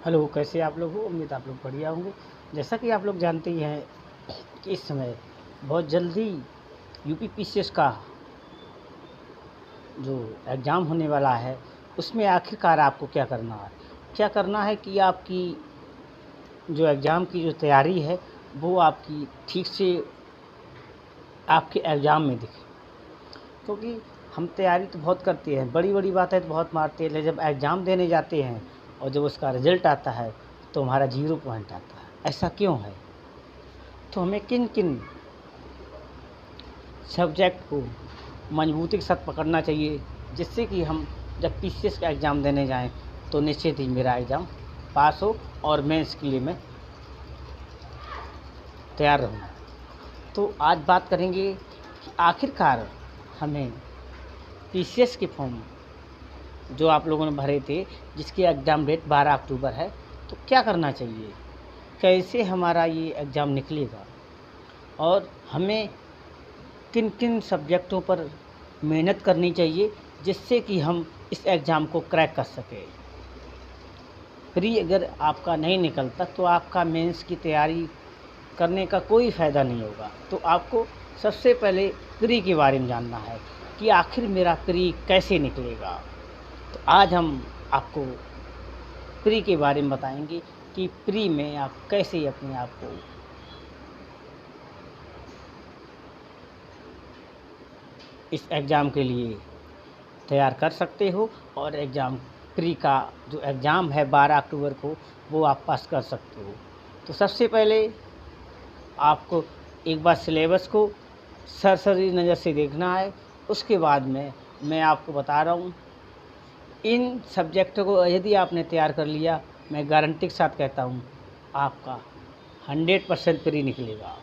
Hello, कैसे आप लोग हो? उम्मीद आप लोग बढ़िया होंगे। जैसा कि आप लोग जानते ही हैं कि इस समय बहुत जल्दी यूपी पीसीएस का जो एग्ज़ाम होने वाला है, उसमें आखिरकार आपको क्या करना है? क्या करना है कि आपकी जो एग्ज़ाम की जो तैयारी है, वो आपकी ठीक से आपके एग्ज़ाम में दिखे। क्योंकि हम तैयारी तो बहुत करते हैं, बड़ी-बड़ी बातें तो बहुत मारते हैं, लेकिन जब एग्ज़ाम देने जाते हैं और जब उसका रिज़ल्ट आता है, तो हमारा 0 पॉइंट आता है। ऐसा क्यों है? तो हमें किन-किन सब्जेक्ट को मज़बूती के साथ पकड़ना चाहिए, जिससे कि हम जब पीसीएस का एग्ज़ाम देने जाएँ, तो निश्चित ही मेरा एग्ज़ाम पास हो और मेंस के लिए मैं तैयार रहूँ। तो आज बात करेंगे कि आखिरकार हमें पीसीएस के फॉर्म जो आप लोगों ने भरे थे, जिसकी एग्ज़ाम डेट 12 अक्टूबर है, तो क्या करना चाहिए? कैसे हमारा ये एग्ज़ाम निकलेगा? और हमें किन-किन सब्जेक्टों पर मेहनत करनी चाहिए, जिससे कि हम इस एग्ज़ाम को क्रैक कर सकें। प्री अगर आपका नहीं निकलता, तो आपका मेंस की तैयारी करने का कोई फ़ायदा नहीं होगा। तो आपको सबसे पहले प्री के बारे में जानना है कि आखिर मेरा प्री कैसे निकलेगा। तो आज हम आपको प्री के बारे में बताएँगे कि प्री में आप कैसे अपने आप को इस एग्ज़ाम के लिए तैयार कर सकते हो और एग्ज़ाम प्री का जो एग्ज़ाम है 12 अक्टूबर को, वो आप पास कर सकते हो। तो सबसे पहले आपको एक बार सिलेबस को सरसरी नज़र से देखना है। उसके बाद में मैं आपको बता रहा हूँ, इन सब्जेक्टों को यदि आपने तैयार कर लिया, मैं गारंटी के साथ कहता हूँ, आपका 100% प्री निकलेगा।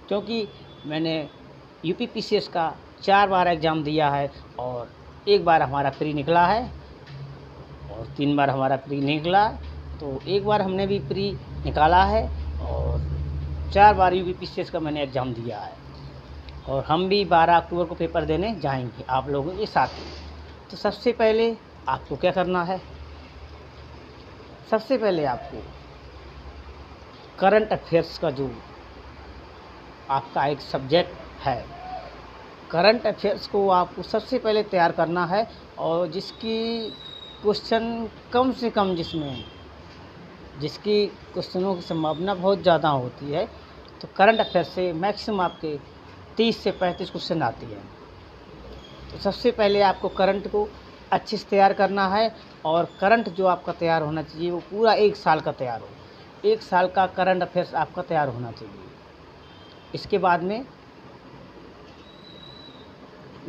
क्योंकि मैंने यूपी पीसीएस का 4 बार एग्ज़ाम दिया है और 1 बार हमारा प्री निकला है और 3 बार हमारा प्री नहीं निकला। तो 1 बार हमने भी प्री निकाला है और 4 बार यूपी पीसीएस का मैंने एग्ज़ाम दिया है और हम भी 12 अक्टूबर को पेपर देने जाएँगे आप लोगों के साथ ही। तो सबसे पहले आपको क्या करना है? सबसे पहले आपको करंट अफ़ेयर्स का जो आपका एक सब्जेक्ट है, करंट अफ़ेयर्स को आपको सबसे पहले तैयार करना है और जिसकी क्वेश्चन कम से कम जिसकी क्वेश्चनों की संभावना बहुत ज़्यादा होती है, तो करंट अफ़ेयर से मैक्सिमम आपके 30 से 35 क्वेश्चन आती है। तो सबसे पहले आपको करंट को अच्छे से तैयार करना है और करंट जो आपका तैयार होना चाहिए, वो पूरा 1 साल का तैयार हो। 1 साल का करंट अफ़ेयर्स आपका तैयार होना चाहिए। इसके बाद में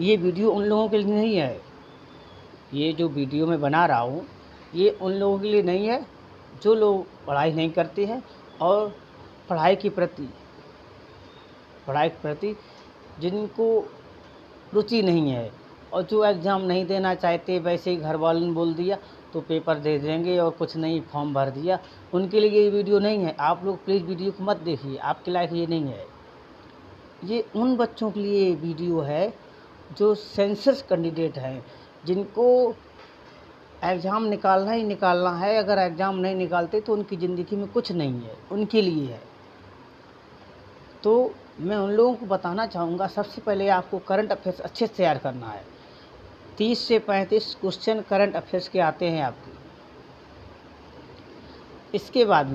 ये वीडियो उन लोगों के लिए नहीं है, ये जो वीडियो मैं बना रहा हूँ, ये उन लोगों के लिए नहीं है, जो लोग पढ़ाई नहीं करते हैं और पढ़ाई के प्रति जिनको रुचि नहीं है और जो एग्ज़ाम नहीं देना चाहते, वैसे ही घर वालों ने बोल दिया तो पेपर दे देंगे और कुछ नहीं, फॉर्म भर दिया, उनके लिए ये वीडियो नहीं है। आप लोग प्लीज़ वीडियो को मत देखिए, आपके लायक ये नहीं है। ये उन बच्चों के लिए वीडियो है जो सेंसस कैंडिडेट हैं, जिनको एग्ज़ाम निकालना ही निकालना है। अगर एग्ज़ाम नहीं निकालते तो उनकी ज़िंदगी में कुछ नहीं है, उनके लिए है। तो मैं उन लोगों को बताना चाहूँगा, सबसे पहले आपको करंट अफ़ेयर्स अच्छे से तैयार करना है। 30 से 35 क्वेश्चन करंट अफ़ेयर्स के आते हैं आपके। इसके बाद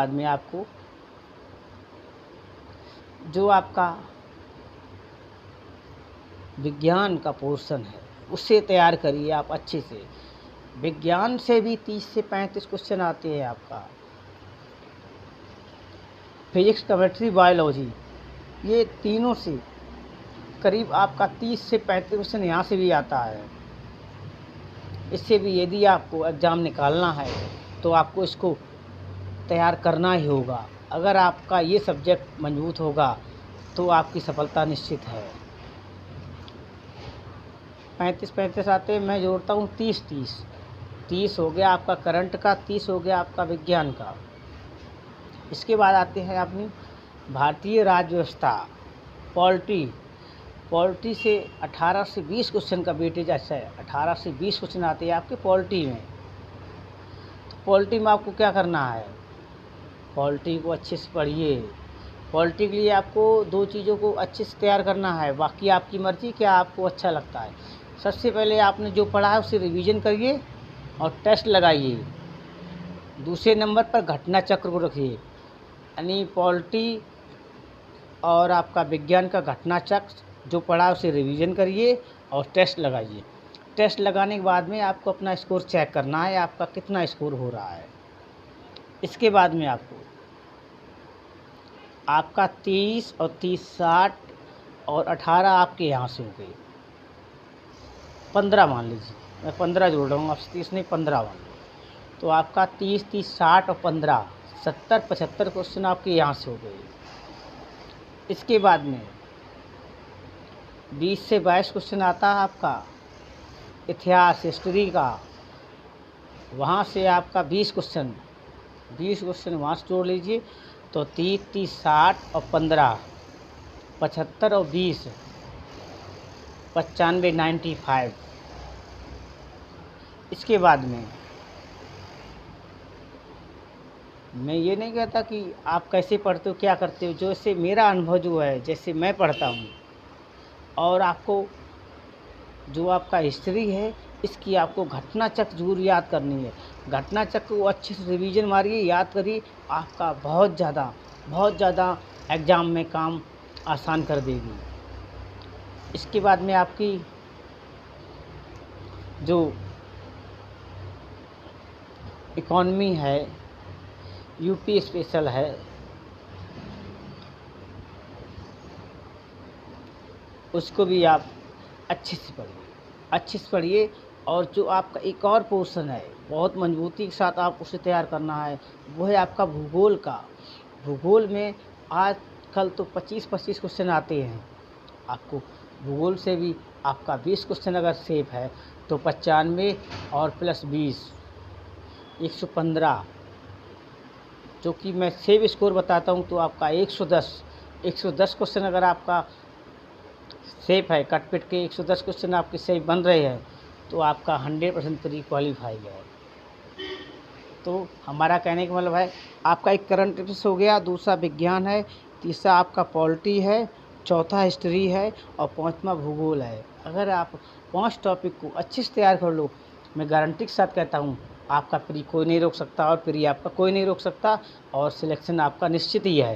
में आपको जो आपका विज्ञान का पोर्शन है, उसे तैयार करिए आप अच्छे से। विज्ञान से भी 30 से 35 क्वेश्चन आते हैं आपका। फिजिक्स, केमिस्ट्री, बायोलॉजी, ये तीनों से करीब आपका 30 से 35 क्वेश्चन यहाँ से भी आता है। इससे भी यदि आपको एग्ज़ाम निकालना है, तो आपको इसको तैयार करना ही होगा। अगर आपका ये सब्जेक्ट मज़बूत होगा, तो आपकी सफलता निश्चित है। 35-35 आते हैं, मैं जोड़ता हूँ 30-30। 30 हो गया आपका करंट का, 30 हो गया आपका विज्ञान का। इसके बाद आते हैं अपनी भारतीय राज्य व्यवस्था, पॉलिटी, पॉलिटी से 18 से 20 क्वेश्चन का वेटेज अच्छा है। 18 से 20 क्वेश्चन आते हैं आपके पॉलिटी में। तो पॉलिटी में आपको क्या करना है, पॉलिटी को अच्छे से पढ़िए। पॉलिटी के लिए आपको 2 चीज़ों को अच्छे से तैयार करना है, बाकी आपकी मर्ज़ी क्या आपको अच्छा लगता है। सबसे पहले आपने जो पढ़ा है उसे रिवीजन करिए और टेस्ट लगाइए। दूसरे नंबर पर घटना चक्र को रखिए, यानी पॉलिटी और आपका विज्ञान का घटना चक्र जो पढ़ा है उसे रिवीजन करिए और टेस्ट लगाइए। टेस्ट लगाने के बाद में आपको अपना स्कोर चेक करना है, आपका कितना स्कोर हो रहा है। इसके बाद में आपका 30 और 30 60 और 18 आपके यहाँ से हो गए, 15 मान लीजिए, मैं 15 जोड़ रहा हूँ, आपसे 30 नहीं 15 मान लीजिए। तो आपका 30 30 60 और 15 70 75 क्वेश्चन आपके यहाँ से हो गए। इसके बाद में 20 से 22 क्वेश्चन आता है आपका इतिहास हिस्ट्री का, वहाँ से आपका 20 क्वेश्चन वहाँ से जोड़ लीजिए। तो 30 30 60 और 15 75 और 20 95 95। इसके बाद में मैं ये नहीं कहता कि आप कैसे पढ़ते हो क्या करते हो, जैसे मेरा अनुभव जो है जैसे मैं पढ़ता हूँ, और आपको जो आपका हिस्ट्री है इसकी आपको घटना चक्र ज़रूर याद करनी है। घटना चक्र को अच्छे से रिवीजन मारिए, याद करिए, आपका बहुत ज़्यादा एग्ज़ाम में काम आसान कर देगी। इसके बाद में आपकी जो इकॉनमी है, यूपी स्पेशल है, उसको भी आप अच्छे से पढ़िए। और जो आपका एक और पोर्शन है बहुत मजबूती के साथ आप उसे तैयार करना है, वो है आपका भूगोल का। भूगोल में आजकल तो 25-25 क्वेश्चन आते हैं आपको। भूगोल से भी आपका 20 क्वेश्चन अगर सेफ है तो 95 और प्लस 20 115, जो कि मैं सेव स्कोर बताता हूँ तो आपका 110 क्वेश्चन अगर आपका सेफ है, कट पिट के 110 क्वेश्चन आपके सही बन रहे हैं तो आपका 100% प्री क्वालिफाई है। तो हमारा कहने का मतलब है, आपका एक करंट अफेयर्स हो गया, दूसरा विज्ञान है, तीसरा आपका पॉलिटी है, चौथा हिस्ट्री है और पाँचवा भूगोल है। अगर आप 5 टॉपिक को अच्छे से तैयार कर लो, मैं गारंटी के साथ कहता हूँ आपका प्री कोई नहीं रोक सकता और प्री आपका कोई नहीं रोक सकता और सिलेक्शन आपका निश्चित ही है।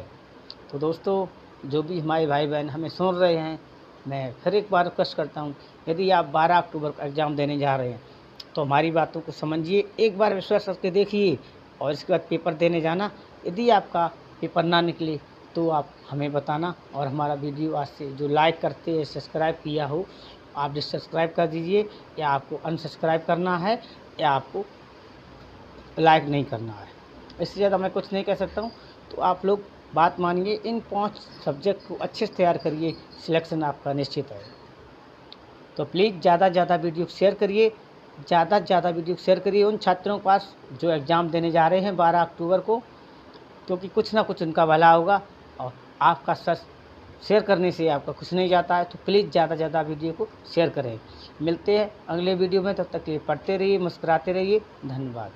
तो दोस्तों, जो भी हमारे भाई बहन हमें सुन रहे हैं, मैं फिर एक बार रिक्वेस्ट करता हूँ, यदि आप 12 अक्टूबर को एग्ज़ाम देने जा रहे हैं तो हमारी बातों को समझिए, एक बार विश्वास करके देखिए और इसके बाद पेपर देने जाना। यदि आपका पेपर ना निकले तो आप हमें बताना, और हमारा वीडियो आज से जो लाइक करते हैं सब्सक्राइब किया हो आप डिसब्सक्राइब कर दीजिए, या आपको अनसब्सक्राइब करना है या आपको लाइक नहीं करना है। इससे ज़्यादा मैं कुछ नहीं कह सकता हूँ। तो आप लोग बात मानिए, इन 5 सब्जेक्ट को अच्छे से तैयार करिए, सिलेक्शन आपका निश्चित है। तो प्लीज़ ज़्यादा से ज़्यादा वीडियो शेयर करिए उन छात्रों के पास जो एग्ज़ाम देने जा रहे हैं 12 अक्टूबर को, क्योंकि कुछ ना कुछ उनका भला होगा। और आपका सच शेयर करने से आपका कुछ नहीं जाता है, तो प्लीज़ ज़्यादा से ज़्यादा वीडियो को शेयर करें। मिलते हैं अगले वीडियो में, तब तक के लिए पढ़ते रहिए, मुस्कुराते रहिए। धन्यवाद।